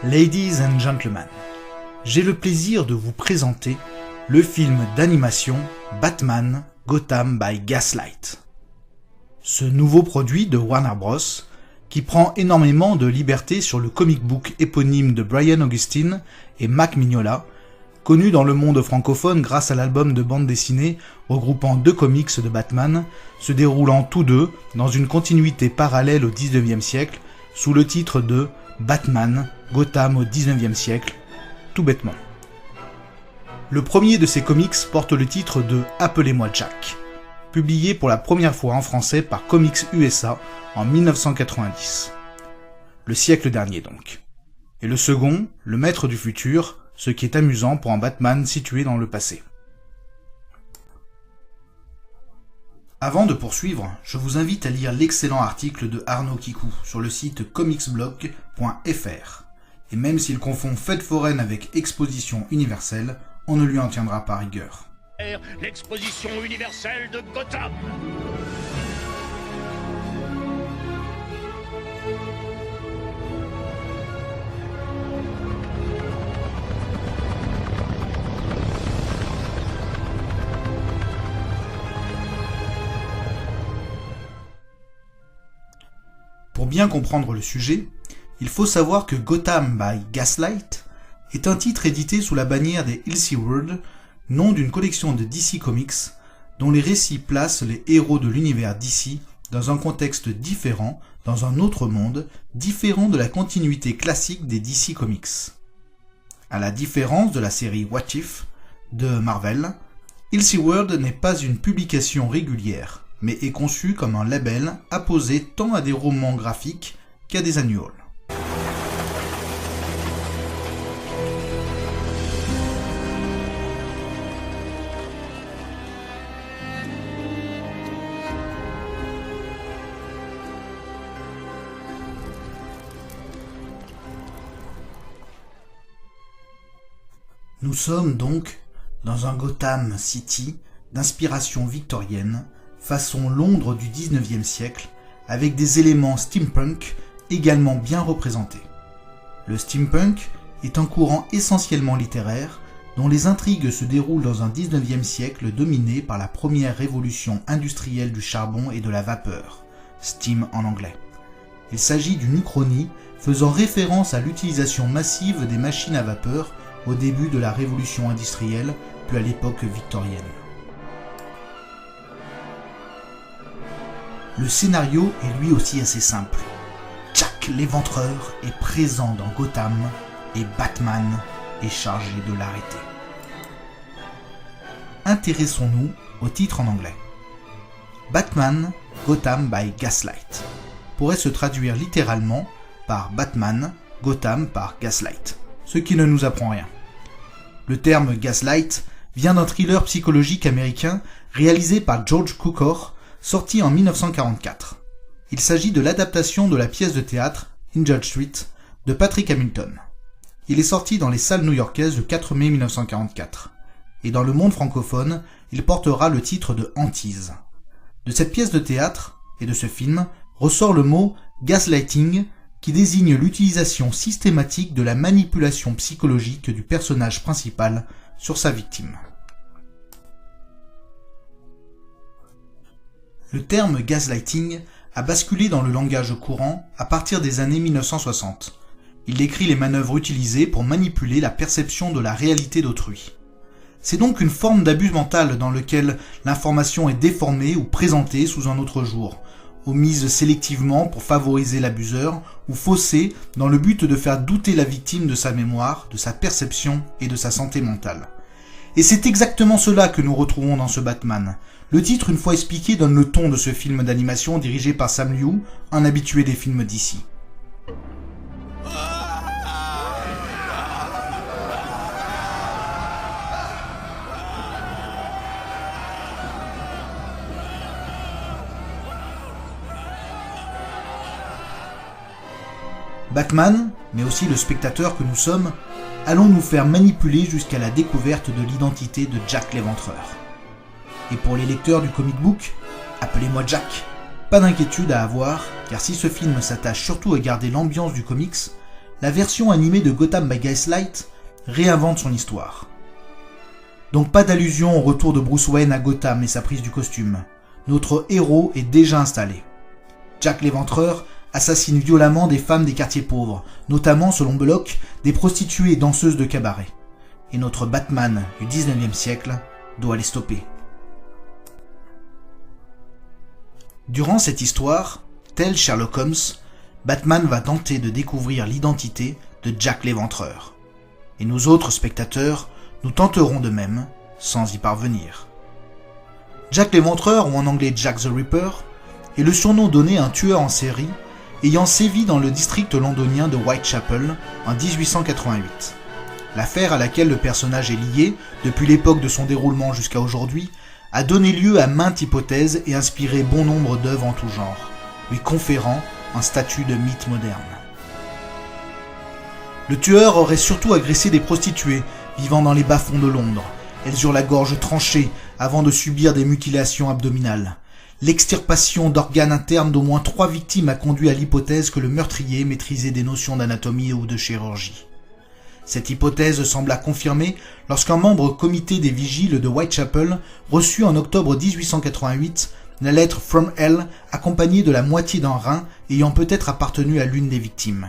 Ladies and gentlemen, j'ai le plaisir de vous présenter le film d'animation Batman Gotham by Gaslight. Ce nouveau produit de Warner Bros, qui prend énormément de liberté sur le comic book éponyme de Brian Augustine et Mac Mignola, connu dans le monde francophone grâce à l'album de bande dessinée regroupant deux comics de Batman, se déroulant tous deux dans une continuité parallèle au XIXe siècle, sous le titre de Batman, Gotham au XIXe siècle, tout bêtement. Le premier de ces comics porte le titre de Appelez-moi Jack, publié pour la première fois en français par Comics USA en 1990. Le siècle dernier donc. Et le second, Le Maître du Futur, ce qui est amusant pour un Batman situé dans le passé. Avant de poursuivre, je vous invite à lire l'excellent article de Arnaud Kikou sur le site comicsblog.fr. Et même s'il confond fête foraine avec exposition universelle, on ne lui en tiendra pas rigueur. L'exposition universelle de Gotham. Pour bien comprendre le sujet, il faut savoir que Gotham by Gaslight est un titre édité sous la bannière des Elseworlds, nom d'une collection de DC Comics, dont les récits placent les héros de l'univers DC dans un contexte différent, dans un autre monde, différent de la continuité classique des DC Comics. À la différence de la série What If de Marvel, Elseworlds n'est pas une publication régulière, mais est conçu comme un label apposé tant à des romans graphiques qu'à des annuals. Nous sommes donc dans un Gotham City d'inspiration victorienne, façon Londres du XIXe siècle, avec des éléments steampunk également bien représentés. Le steampunk est un courant essentiellement littéraire, dont les intrigues se déroulent dans un XIXe siècle dominé par la première révolution industrielle du charbon et de la vapeur, steam en anglais. Il s'agit d'une uchronie faisant référence à l'utilisation massive des machines à vapeur au début de la révolution industrielle, puis à l'époque victorienne. Le scénario est lui aussi assez simple. Jack l'Éventreur est présent dans Gotham et Batman est chargé de l'arrêter. Intéressons-nous au titre en anglais. Batman Gotham by Gaslight pourrait se traduire littéralement par Batman Gotham par Gaslight, ce qui ne nous apprend rien. Le terme Gaslight vient d'un thriller psychologique américain réalisé par George Cukor, sorti en 1944. Il s'agit de l'adaptation de la pièce de théâtre In Judge Street de Patrick Hamilton. Il est sorti dans les salles new-yorkaises le 4 mai 1944. Et dans le monde francophone, il portera le titre de Hantise. De cette pièce de théâtre et de ce film ressort le mot gaslighting, qui désigne l'utilisation systématique de la manipulation psychologique du personnage principal sur sa victime. Le terme gaslighting a basculé dans le langage courant à partir des années 1960. Il décrit les manœuvres utilisées pour manipuler la perception de la réalité d'autrui. C'est donc une forme d'abus mental dans lequel l'information est déformée ou présentée sous un autre jour, omise sélectivement pour favoriser l'abuseur ou faussée dans le but de faire douter la victime de sa mémoire, de sa perception et de sa santé mentale. Et c'est exactement cela que nous retrouvons dans ce Batman. Le titre, une fois expliqué, donne le ton de ce film d'animation dirigé par Sam Liu, un habitué des films d'ici. Batman, mais aussi le spectateur que nous sommes, allons nous faire manipuler jusqu'à la découverte de l'identité de Jack l'Éventreur. Et pour les lecteurs du comic book, appelez-moi Jack. Pas d'inquiétude à avoir, car si ce film s'attache surtout à garder l'ambiance du comics, la version animée de Gotham by Gaslight réinvente son histoire. Donc pas d'allusion au retour de Bruce Wayne à Gotham et sa prise du costume. Notre héros est déjà installé. Jack l'Éventreur assassine violemment des femmes des quartiers pauvres, notamment, selon Belloc, des prostituées et danseuses de cabaret. Et notre Batman du 19e siècle doit les stopper. Durant cette histoire, tel Sherlock Holmes, Batman va tenter de découvrir l'identité de Jack l'Éventreur. Et nous autres spectateurs, nous tenterons de même, sans y parvenir. Jack l'Éventreur, ou en anglais Jack the Ripper, est le surnom donné à un tueur en série ayant sévi dans le district londonien de Whitechapel en 1888. L'affaire à laquelle le personnage est lié, depuis l'époque de son déroulement jusqu'à aujourd'hui, a donné lieu à maintes hypothèses et inspiré bon nombre d'œuvres en tout genre, lui conférant un statut de mythe moderne. Le tueur aurait surtout agressé des prostituées vivant dans les bas-fonds de Londres. Elles eurent la gorge tranchée avant de subir des mutilations abdominales. L'extirpation d'organes internes d'au moins 3 victimes a conduit à l'hypothèse que le meurtrier maîtrisait des notions d'anatomie ou de chirurgie. Cette hypothèse sembla confirmée lorsqu'un membre comité des vigiles de Whitechapel reçut en octobre 1888 la lettre From Hell accompagnée de la moitié d'un rein ayant peut-être appartenu à l'une des victimes.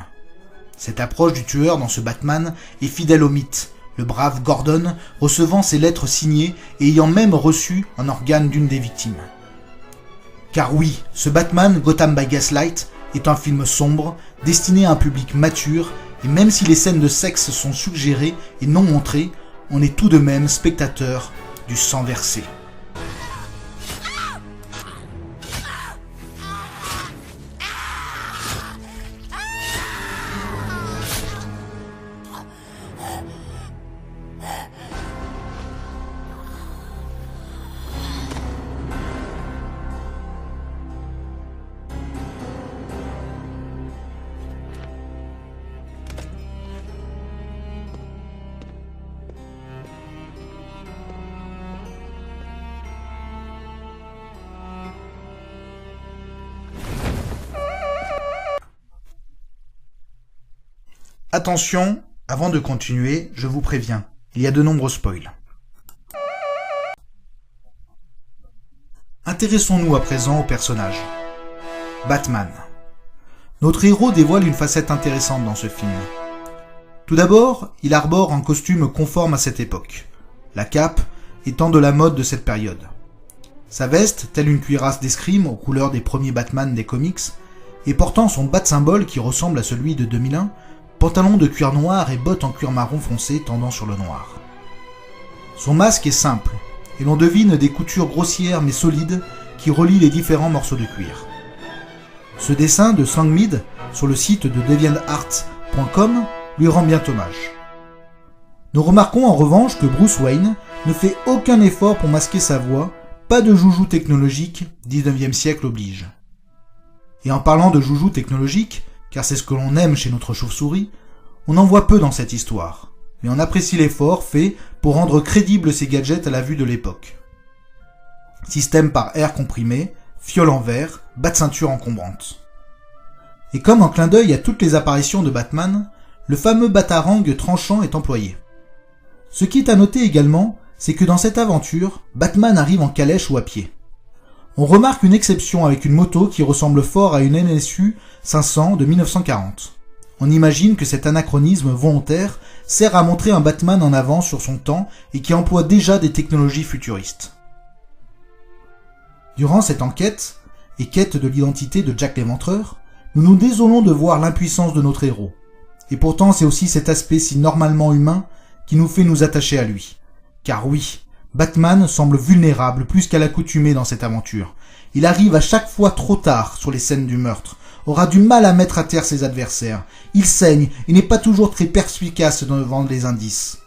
Cette approche du tueur dans ce Batman est fidèle au mythe, le brave Gordon recevant ces lettres signées et ayant même reçu un organe d'une des victimes. Car oui, ce Batman Gotham by Gaslight est un film sombre, destiné à un public mature, et même si les scènes de sexe sont suggérées et non montrées, on est tout de même spectateur du sang versé. Attention, avant de continuer, je vous préviens, il y a de nombreux spoils. Intéressons-nous à présent au personnage. Batman. Notre héros dévoile une facette intéressante dans ce film. Tout d'abord, il arbore un costume conforme à cette époque, la cape étant de la mode de cette période. Sa veste, telle une cuirasse d'escrime aux couleurs des premiers Batman des comics, et portant son bat-symbole qui ressemble à celui de 2001, pantalon de cuir noir et bottes en cuir marron foncé tendant sur le noir. Son masque est simple, et l'on devine des coutures grossières mais solides qui relient les différents morceaux de cuir. Ce dessin de Sang Mead sur le site de DeviantArt.com lui rend bien hommage. Nous remarquons en revanche que Bruce Wayne ne fait aucun effort pour masquer sa voix, pas de joujou technologique, 19e siècle oblige. Et en parlant de joujou technologique, car c'est ce que l'on aime chez notre chauve-souris, on en voit peu dans cette histoire, mais on apprécie l'effort fait pour rendre crédibles ces gadgets à la vue de l'époque. Système par air comprimé, fiole en verre, bat-ceinture encombrante. Et comme un clin d'œil à toutes les apparitions de Batman, le fameux batarang tranchant est employé. Ce qui est à noter également, c'est que dans cette aventure, Batman arrive en calèche ou à pied. On remarque une exception avec une moto qui ressemble fort à une NSU 500 de 1940. On imagine que cet anachronisme volontaire sert à montrer un Batman en avance sur son temps et qui emploie déjà des technologies futuristes. Durant cette enquête, et quête de l'identité de Jack l'Éventreur, nous nous désolons de voir l'impuissance de notre héros. Et pourtant c'est aussi cet aspect si normalement humain qui nous fait nous attacher à lui. Car oui, Batman semble vulnérable plus qu'à l'accoutumée dans cette aventure. Il arrive à chaque fois trop tard sur les scènes du meurtre, aura du mal à mettre à terre ses adversaires. Il saigne et n'est pas toujours très perspicace devant les indices.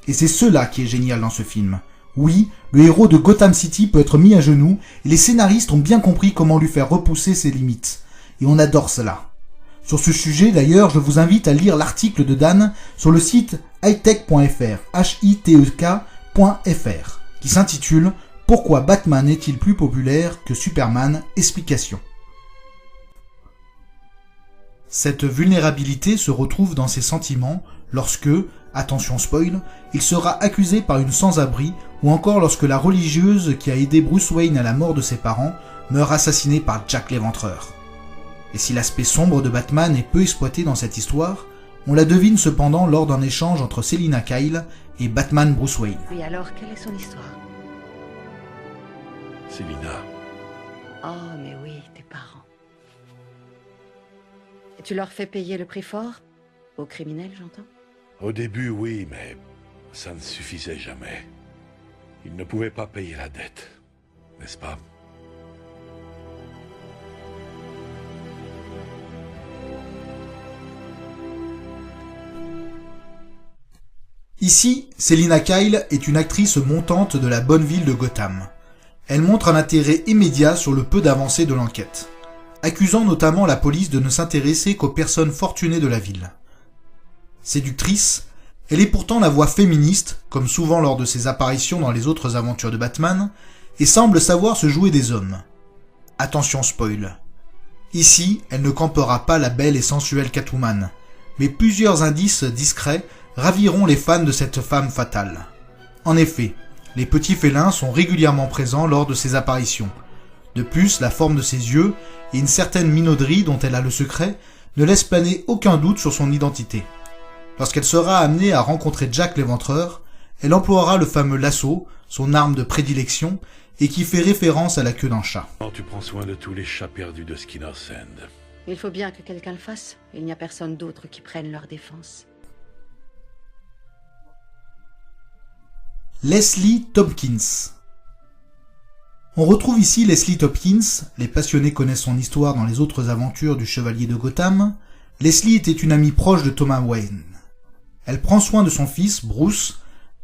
Et c'est cela qui est génial dans ce film. Oui, le héros de Gotham City peut être mis à genoux et les scénaristes ont bien compris comment lui faire repousser ses limites. Et on adore cela. Sur ce sujet d'ailleurs, je vous invite à lire l'article de Dan sur le site hitech.fr, hitek.fr, qui s'intitule « Pourquoi Batman est-il plus populaire que Superman ? Explication ». Cette vulnérabilité se retrouve dans ses sentiments lorsque, attention spoil, il sera accusé par une sans-abri ou encore lorsque la religieuse qui a aidé Bruce Wayne à la mort de ses parents meurt assassinée par Jack l'Éventreur. Et si l'aspect sombre de Batman est peu exploité dans cette histoire, on la devine cependant lors d'un échange entre Selina Kyle et Batman Bruce Wayne. Et alors, quelle est son histoire? Selina. Oh, mais oui, tes parents. Et tu leur fais payer le prix fort? Aux criminels, j'entends? Au début, oui, mais ça ne suffisait jamais. Ils ne pouvaient pas payer la dette, n'est-ce pas? Ici, Selina Kyle est une actrice montante de la bonne ville de Gotham. Elle montre un intérêt immédiat sur le peu d'avancée de l'enquête, accusant notamment la police de ne s'intéresser qu'aux personnes fortunées de la ville. Séductrice, elle est pourtant la voix féministe, comme souvent lors de ses apparitions dans les autres aventures de Batman, et semble savoir se jouer des hommes. Attention spoil. Ici, elle ne campera pas la belle et sensuelle Catwoman, mais plusieurs indices discrets raviront les fans de cette femme fatale. En effet, les petits félins sont régulièrement présents lors de ses apparitions. De plus, la forme de ses yeux et une certaine minauderie dont elle a le secret ne laissent planer aucun doute sur son identité. Lorsqu'elle sera amenée à rencontrer Jack l'Éventreur, elle emploiera le fameux lasso, son arme de prédilection, et qui fait référence à la queue d'un chat. Tu prends soin de tous les chats perdus de Skinner's End. Il faut bien que quelqu'un le fasse. Il n'y a personne d'autre qui prenne leur défense. Leslie Tompkins. On retrouve ici Leslie Tompkins, les passionnés connaissent son histoire dans les autres aventures du Chevalier de Gotham. Leslie était une amie proche de Thomas Wayne. Elle prend soin de son fils, Bruce,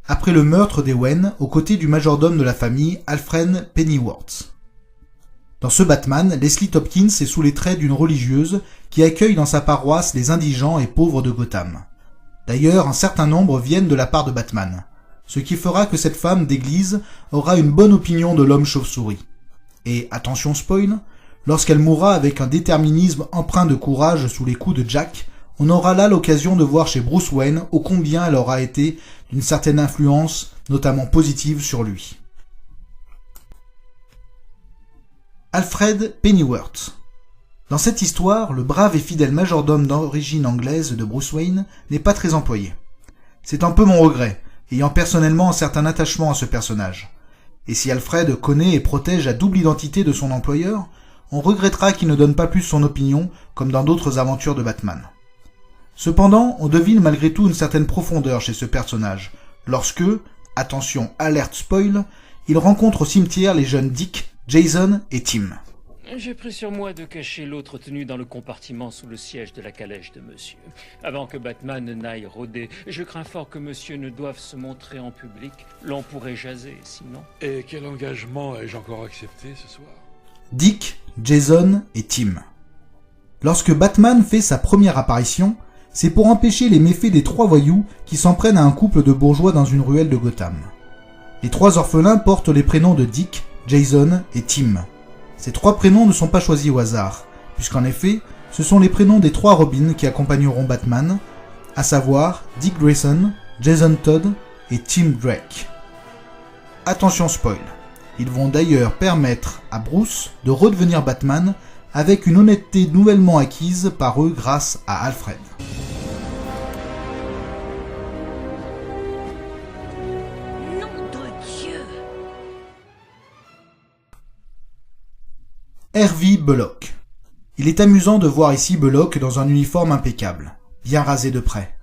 après le meurtre des Wayne, aux côtés du majordome de la famille, Alfred Pennyworth. Dans ce Batman, Leslie Tompkins est sous les traits d'une religieuse qui accueille dans sa paroisse les indigents et pauvres de Gotham. D'ailleurs, un certain nombre viennent de la part de Batman, ce qui fera que cette femme d'église aura une bonne opinion de l'homme chauve-souris. Et, attention spoil, lorsqu'elle mourra avec un déterminisme empreint de courage sous les coups de Jack, on aura là l'occasion de voir chez Bruce Wayne ô combien elle aura été d'une certaine influence, notamment positive, sur lui. Alfred Pennyworth. Dans cette histoire, le brave et fidèle majordome d'origine anglaise de Bruce Wayne n'est pas très employé. C'est un peu mon regret, ayant personnellement un certain attachement à ce personnage. Et si Alfred connaît et protège la double identité de son employeur, on regrettera qu'il ne donne pas plus son opinion, comme dans d'autres aventures de Batman. Cependant, on devine malgré tout une certaine profondeur chez ce personnage, lorsque, attention, alerte spoil, il rencontre au cimetière les jeunes Dick, Jason et Tim. J'ai pris sur moi de cacher l'autre tenu dans le compartiment sous le siège de la calèche de monsieur. Avant que Batman n'aille rôder, je crains fort que monsieur ne doive se montrer en public. L'on pourrait jaser, sinon. Et quel engagement ai-je encore accepté ce soir? Dick, Jason et Tim. Lorsque Batman fait sa première apparition, c'est pour empêcher les méfaits des trois voyous qui s'en prennent à un couple de bourgeois dans une ruelle de Gotham. Les trois orphelins portent les prénoms de Dick, Jason et Tim. Ces trois prénoms ne sont pas choisis au hasard, puisqu'en effet, ce sont les prénoms des trois Robins qui accompagneront Batman, à savoir Dick Grayson, Jason Todd et Tim Drake. Attention spoil, ils vont d'ailleurs permettre à Bruce de redevenir Batman avec une honnêteté nouvellement acquise par eux grâce à Alfred. Harvey Bullock. Il est amusant de voir ici Bullock dans un uniforme impeccable, bien rasé de près.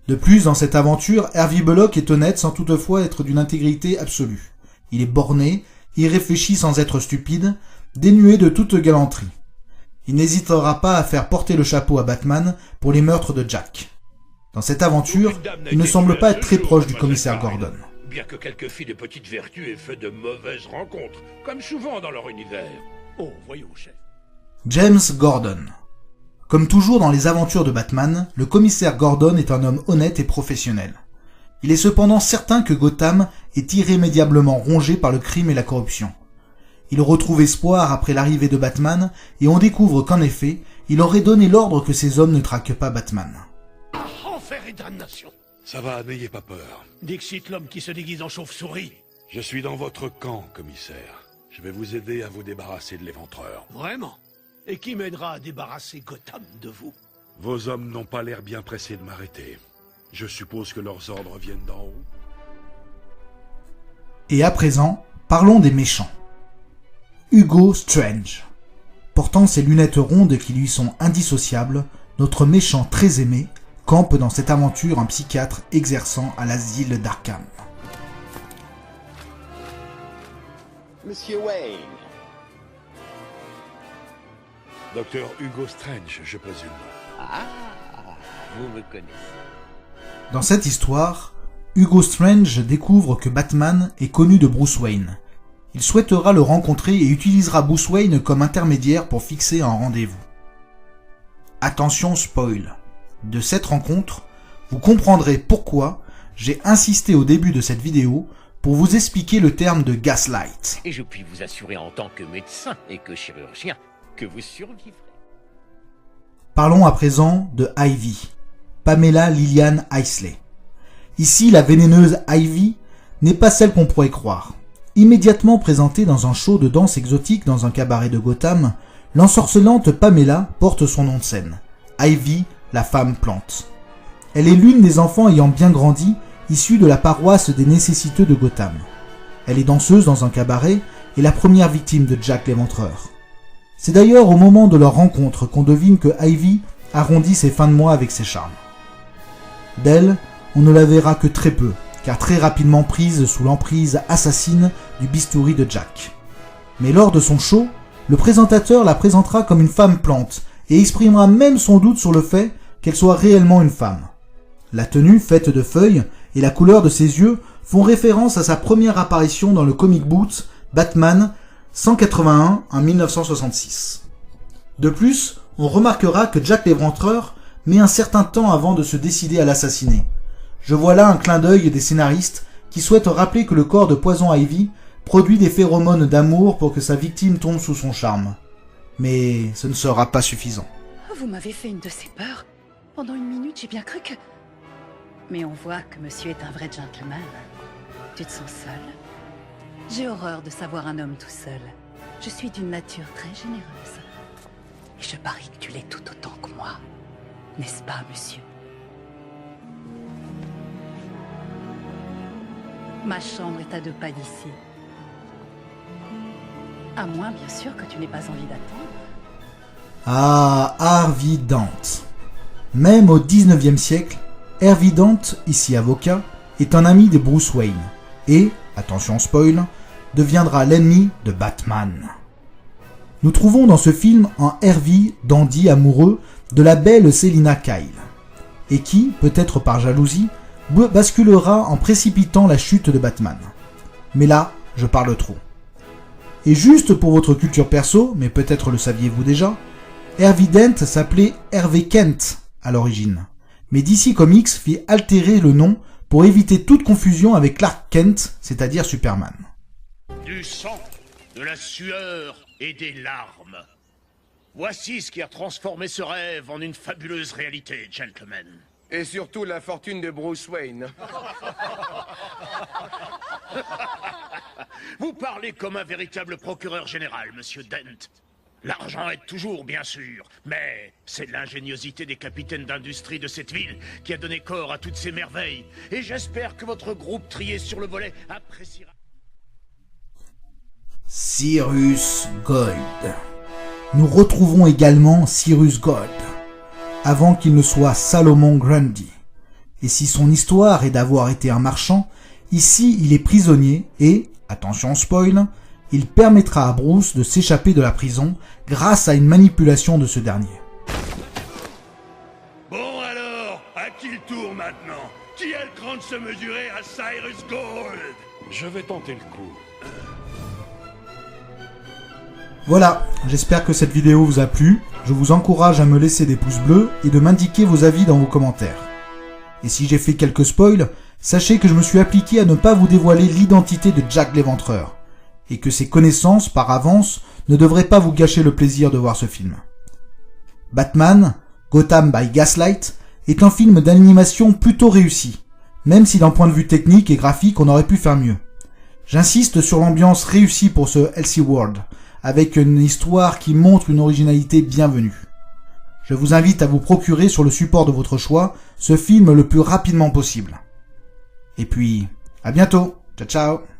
De plus, dans cette aventure, Harvey Bullock est honnête sans toutefois être d'une intégrité absolue. Il est borné, irréfléchi sans être stupide, dénué de toute galanterie. Il n'hésitera pas à faire porter le chapeau à Batman pour les meurtres de Jack. Dans cette aventure, il ne semble pas être très proche du commissaire Gordon. Bien que quelques filles de petite vertu aient fait de mauvaises rencontres, comme souvent dans leur univers. Oh, voyons, chef. James Gordon. Comme toujours dans les aventures de Batman, le commissaire Gordon est un homme honnête et professionnel. Il est cependant certain que Gotham est irrémédiablement rongé par le crime et la corruption. Il retrouve espoir après l'arrivée de Batman et on découvre qu'en effet, il aurait donné l'ordre que ces hommes ne traquent pas Batman. Enfer et damnation. Ça va, n'ayez pas peur. Dixit, l'homme qui se déguise en chauve-souris. Je suis dans votre camp, commissaire. Je vais vous aider à vous débarrasser de l'éventreur. Vraiment? Et qui m'aidera à débarrasser Gotham de vous? Vos hommes n'ont pas l'air bien pressés de m'arrêter. Je suppose que leurs ordres viennent d'en haut. Et à présent, parlons des méchants. Hugo Strange. Portant ses lunettes rondes qui lui sont indissociables, notre méchant très aimé campe dans cette aventure un psychiatre exerçant à l'asile d'Arkham. Monsieur Wayne. Docteur Hugo Strange, je présume. Ah, vous me connaissez. Dans cette histoire, Hugo Strange découvre que Batman est connu de Bruce Wayne. Il souhaitera le rencontrer et utilisera Bruce Wayne comme intermédiaire pour fixer un rendez-vous. Attention spoil. De cette rencontre, vous comprendrez pourquoi j'ai insisté au début de cette vidéo pour vous expliquer le terme de gaslight. Et je puis vous assurer en tant que médecin et que chirurgien que vous survivrez. Parlons à présent de Ivy, Pamela Lillian Isley. Ici, la vénéneuse Ivy n'est pas celle qu'on pourrait croire. Immédiatement présentée dans un show de danse exotique dans un cabaret de Gotham, l'ensorcelante Pamela porte son nom de scène, Ivy, la femme plante. Elle est l'une des enfants ayant bien grandi, issue de la paroisse des nécessiteux de Gotham. Elle est danseuse dans un cabaret et la première victime de Jack l'Éventreur. C'est d'ailleurs au moment de leur rencontre qu'on devine que Ivy arrondit ses fins de mois avec ses charmes. D'elle, on ne la verra que très peu, car très rapidement prise sous l'emprise assassine du bistouri de Jack. Mais lors de son show, le présentateur la présentera comme une femme plante et exprimera même son doute sur le fait qu'elle soit réellement une femme. La tenue faite de feuilles et la couleur de ses yeux font référence à sa première apparition dans le comic book Batman 181 en 1966. De plus, on remarquera que Jack l'Éventreur met un certain temps avant de se décider à l'assassiner. Je vois là un clin d'œil des scénaristes qui souhaitent rappeler que le corps de Poison Ivy produit des phéromones d'amour pour que sa victime tombe sous son charme. Mais ce ne sera pas suffisant. Vous m'avez fait une de ces peurs. Pendant une minute, j'ai bien cru que... Mais on voit que monsieur est un vrai gentleman. Tu te sens seul? J'ai horreur de savoir un homme tout seul. Je suis d'une nature très généreuse. Et je parie que tu l'es tout autant que moi. N'est-ce pas, monsieur? Ma chambre est à 2 pas d'ici. À moins, bien sûr, que tu n'aies pas envie d'attendre. Ah, Harvey Dent. Même au 19e siècle, Harvey Dent, ici avocat, est un ami de Bruce Wayne et, attention spoil, deviendra l'ennemi de Batman. Nous trouvons dans ce film un Harvey dandy amoureux de la belle Selina Kyle et qui, peut-être par jalousie, basculera en précipitant la chute de Batman. Mais là, je parle trop. Et juste pour votre culture perso, mais peut-être le saviez-vous déjà, Harvey Dent s'appelait Harvey Kent à l'origine. Mais DC Comics fit altérer le nom pour éviter toute confusion avec Clark Kent, c'est-à-dire Superman. Du sang, de la sueur et des larmes. Voici ce qui a transformé ce rêve en une fabuleuse réalité, gentlemen. Et surtout la fortune de Bruce Wayne. Vous parlez comme un véritable procureur général, monsieur Dent. L'argent aide toujours, bien sûr, mais c'est l'ingéniosité des capitaines d'industrie de cette ville qui a donné corps à toutes ces merveilles. Et j'espère que votre groupe trié sur le volet appréciera... Cyrus Gold. Nous retrouvons également Cyrus Gold, avant qu'il ne soit Salomon Grundy. Et si son histoire est d'avoir été un marchand, ici il est prisonnier et, attention spoil, il permettra à Bruce de s'échapper de la prison grâce à une manipulation de ce dernier. Bon alors, à qui le tour maintenant? Qui a le cran de se mesurer à Cyrus Gold? Je vais tenter le coup. Voilà, j'espère que cette vidéo vous a plu. Je vous encourage à me laisser des pouces bleus et de m'indiquer vos avis dans vos commentaires. Et si j'ai fait quelques spoils, sachez que je me suis appliqué à ne pas vous dévoiler l'identité de Jack l'Éventreur, et que ces connaissances, par avance, ne devraient pas vous gâcher le plaisir de voir ce film. Batman, Gotham by Gaslight, est un film d'animation plutôt réussi, même si d'un point de vue technique et graphique on aurait pu faire mieux. J'insiste sur l'ambiance réussie pour ce Elseworld, avec une histoire qui montre une originalité bienvenue. Je vous invite à vous procurer sur le support de votre choix ce film le plus rapidement possible. Et puis, à bientôt. Ciao ciao.